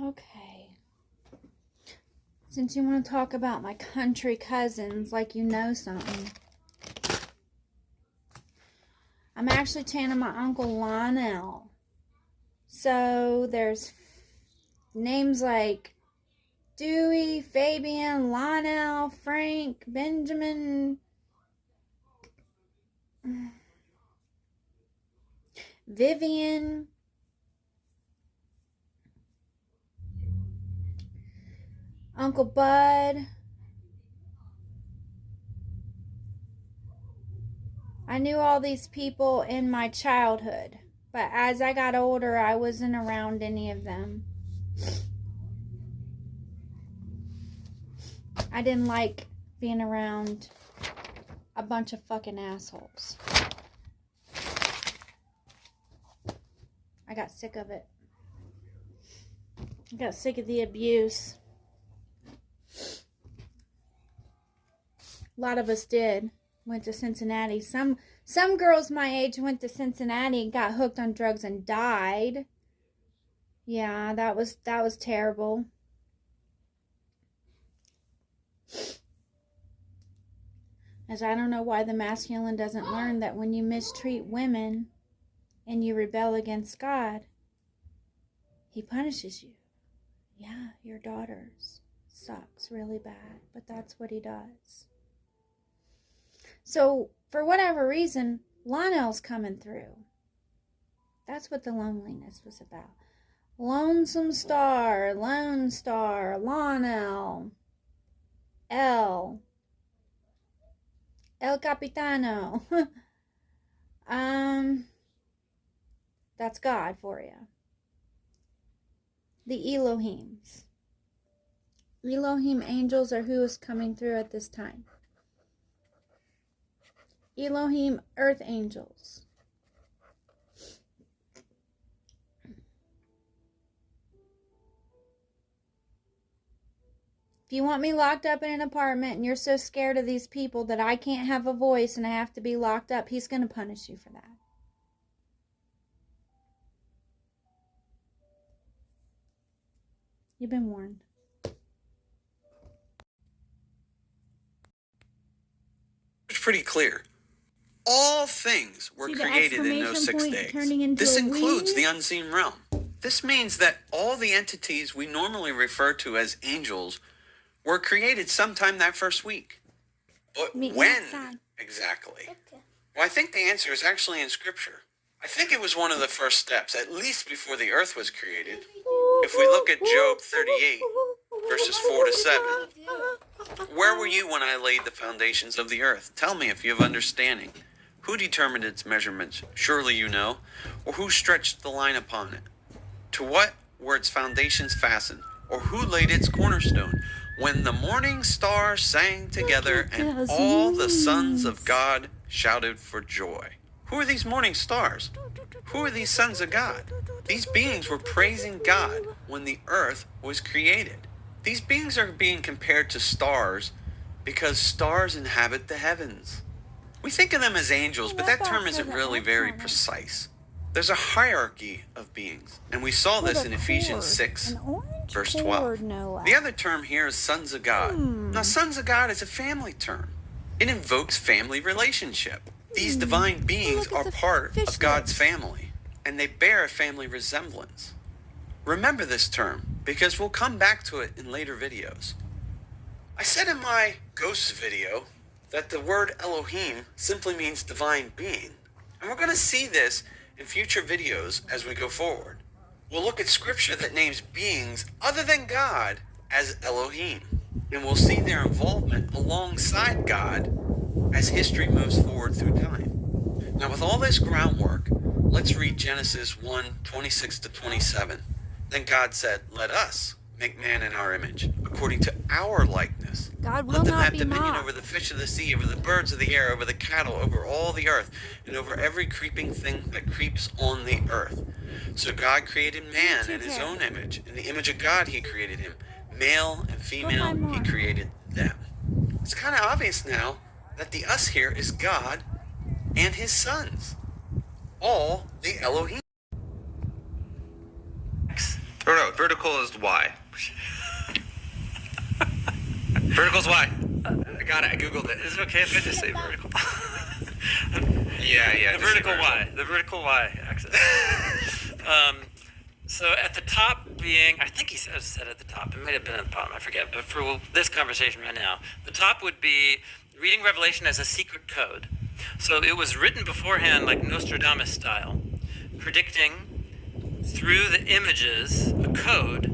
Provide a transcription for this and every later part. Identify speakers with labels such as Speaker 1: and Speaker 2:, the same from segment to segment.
Speaker 1: Okay. Since you want to talk about my country cousins like you know something, I'm actually chanting my Uncle Lionel. So there's names like Dewey, Fabian, Lionel, Frank, Benjamin, Vivian, Uncle Bud. I knew all these people in my childhood, but as I got older, I wasn't around any of them. I didn't like being around a bunch of fucking assholes. I got sick of it. I got sick of the abuse. A lot of us did. Went to Cincinnati. Some girls my age went to Cincinnati and got hooked on drugs and died. Yeah, that was terrible. As I don't know why the masculine doesn't learn that when you mistreat women and you rebel against God, He punishes you. Yeah, your daughters. Sucks really bad, but that's what He does. So, for whatever reason, Lionel's coming through. That's what the loneliness was about. Lonesome Star, Lone Star, Lionel, El Capitano. That's God for you. The Elohims. Elohim angels are who is coming through at this time. Elohim earth angels. If you want me locked up in an apartment and you're so scared of these people that I can't have a voice and I have to be locked up, He's going to punish you for that. You've been warned.
Speaker 2: It's pretty clear. All things were created in those 6 days. This includes the unseen realm. This means that all the entities we normally refer to as angels were created sometime that first week. But when exactly? Well, I think the answer is actually in Scripture. I think it was one of the first steps, at least before the earth was created. If we look at Job 38, verses 4 to 7. Where were you when I laid the foundations of the earth? Tell me if you have understanding. Who determined its measurements? Surely you know. Or who stretched the line upon it? To what were its foundations fastened? Or who laid its cornerstone? When the morning stars sang together and all the sons of God shouted for joy. Who are these morning stars? Who are these sons of God? These beings were praising God when the earth was created. These beings are being compared to stars because stars inhabit the heavens. We think of them as angels, but that term isn't really very precise. There's a hierarchy of beings, and we saw this in Ephesians 6, verse 12. The other term here is sons of God. Now, sons of God is a family term. It invokes family relationship. These divine beings are part of God's family, and they bear a family resemblance. Remember this term, because we'll come back to it in later videos. I said in my ghosts video that the word Elohim simply means divine being, and we're going to see this in future videos as we go forward. We'll look at scripture that names beings other than God as Elohim, and we'll see their involvement alongside God as history moves forward through time. Now, with all this groundwork, let's read Genesis 1, 26 to 27. Then God said, "Let us make man in our image, according to our likeness.
Speaker 1: God will
Speaker 2: Let them
Speaker 1: not
Speaker 2: have
Speaker 1: be
Speaker 2: dominion
Speaker 1: mocked.
Speaker 2: over the fish of the sea, over the birds of the air, over the cattle, over all the earth, and over every creeping thing that creeps on the earth." So God created man in his own image. In the image of God, he created him. Male and female, he created them. It's kind of obvious now that the us here is God and his sons. All the Elohim.
Speaker 3: Or no, vertical is Y. Vertical's Y.
Speaker 2: I got it. I Googled it.
Speaker 4: Is it okay if I just say vertical?
Speaker 3: Yeah.
Speaker 4: The vertical Y. The vertical Y axis. So at the top being, I think he said at the top, it might have been at the bottom, I forget, but for this conversation right now, the top would be reading Revelation as a secret code. So it was written beforehand like Nostradamus style, predicting through the images a code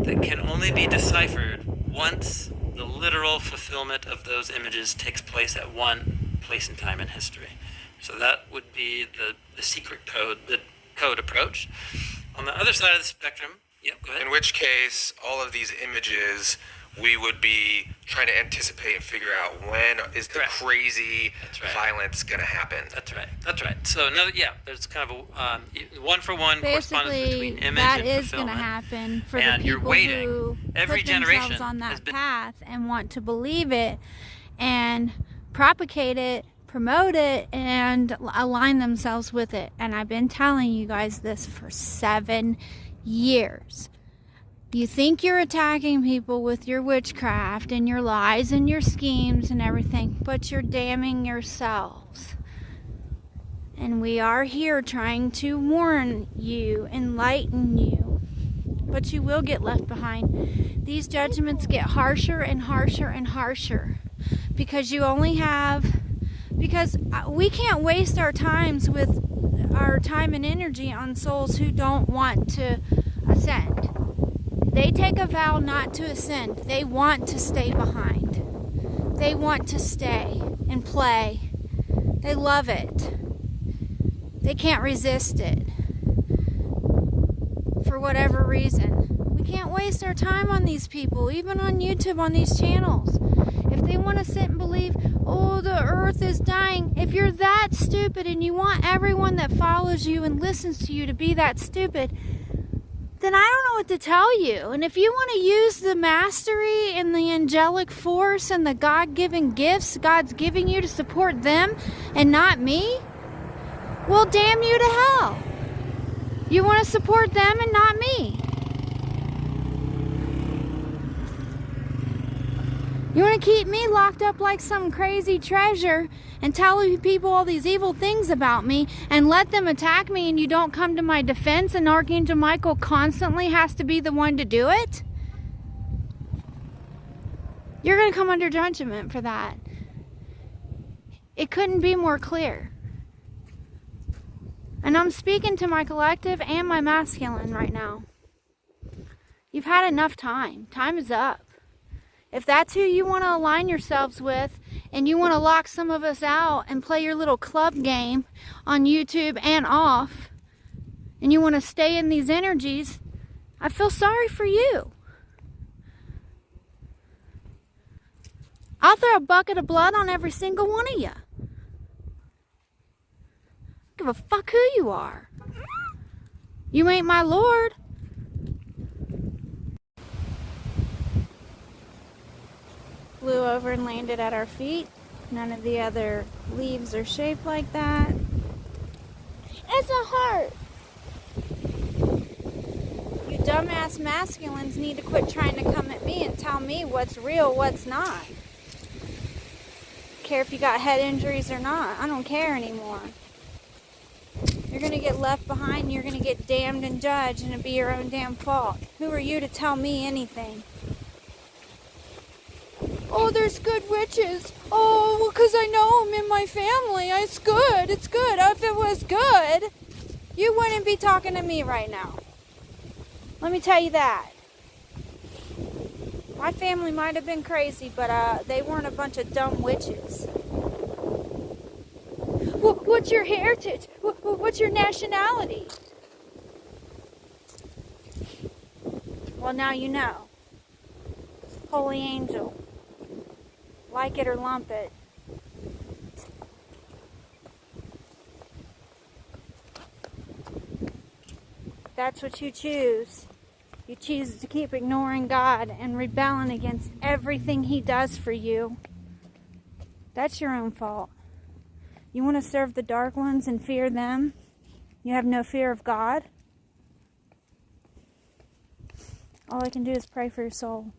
Speaker 4: that can only be deciphered once the literal fulfillment of those images takes place at one place and time in history. So that would be the secret code, the code approach. On the other side of the spectrum, go ahead.
Speaker 3: In which case, all of these images, we would be trying to anticipate and figure out when is the crazy violence going to happen.
Speaker 4: That's right. So, there's kind of a one-for-one correspondence between image
Speaker 1: that
Speaker 4: and
Speaker 1: is
Speaker 4: fulfillment.
Speaker 1: Going to happen for
Speaker 4: and
Speaker 1: the people who
Speaker 4: every
Speaker 1: put
Speaker 4: generation
Speaker 1: themselves on that path and want to believe it and propagate it, promote it, and align themselves with it. And I've been telling you guys this for 7 years. You think you're attacking people with your witchcraft and your lies and your schemes and everything, but you're damning yourselves. And we are here trying to warn you, enlighten you, but you will get left behind. These judgments get harsher and harsher and harsher because you only have... Because we can't waste our time and energy on souls who don't want to ascend. They take a vow not to ascend. They want to stay behind. They want to stay and play. They love it. They can't resist it. For whatever reason. We can't waste our time on these people, even on YouTube, on these channels. If they want to sit and believe, oh, the earth is dying. If you're that stupid and you want everyone that follows you and listens to you to be that stupid, then I don't know what to tell you. And if you want to use the mastery and the angelic force and the God-given gifts God's giving you to support them and not me, well, damn you to hell. You want to support them and not me. You want to keep me locked up like some crazy treasure and tell people all these evil things about me and let them attack me, and you don't come to my defense, and Archangel Michael constantly has to be the one to do it? You're going to come under judgment for that. It couldn't be more clear. And I'm speaking to my collective and my masculine right now. You've had enough time. Time is up. If that's who you want to align yourselves with, and you want to lock some of us out and play your little club game on YouTube and off, and you want to stay in these energies, I feel sorry for you. I'll throw a bucket of blood on every single one of you. Give a fuck who you are. You ain't my Lord. Flew over and landed at our feet. None of the other leaves are shaped like that. It's a heart. You dumbass masculines need to quit trying to come at me and tell me what's real, what's not. Care if you got head injuries or not. I don't care anymore. You're going to get left behind and you're going to get damned and judged, and it'll be your own damn fault. Who are you to tell me anything? Oh, there's good witches. Oh, well, because I know them in my family. It's good. It's good. If it was good, you wouldn't be talking to me right now. Let me tell you that. My family might have been crazy, but they weren't a bunch of dumb witches. What's your heritage? What's your nationality? Well, now you know. Holy angel. Like it or lump it. That's what you choose. You choose to keep ignoring God and rebelling against everything He does for you. That's your own fault. You want to serve the dark ones and fear them? You have no fear of God? All I can do is pray for your soul.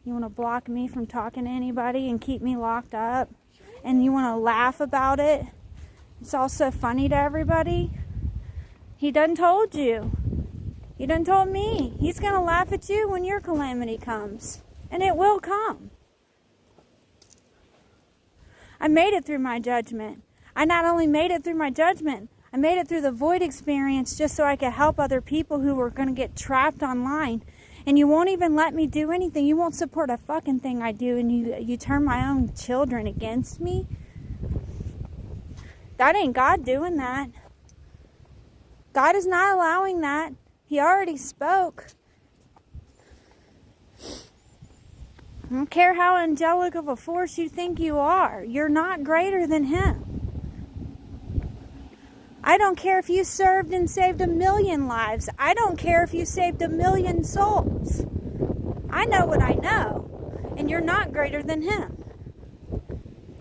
Speaker 1: You want to block me from talking to anybody and keep me locked up? And you want to laugh about it? It's all so funny to everybody? He done told you. He done told me. He's going to laugh at you when your calamity comes. And it will come. I made it through my judgment. I not only made it through my judgment, I made it through the void experience just so I could help other people who were going to get trapped online. And you won't even let me do anything. You won't support a fucking thing I do, and you turn my own children against me. That ain't God doing that. God is not allowing that. He already spoke. I don't care how angelic of a force you think you are. You're not greater than Him. I don't care if you served and saved 1 million lives. I don't care if you saved 1 million souls. I know what I know. And you're not greater than Him.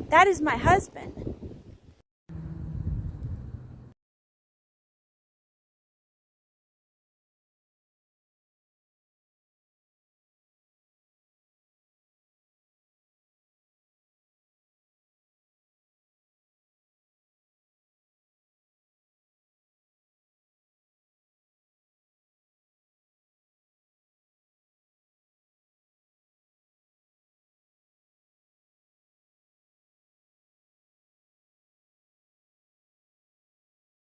Speaker 1: That is my husband.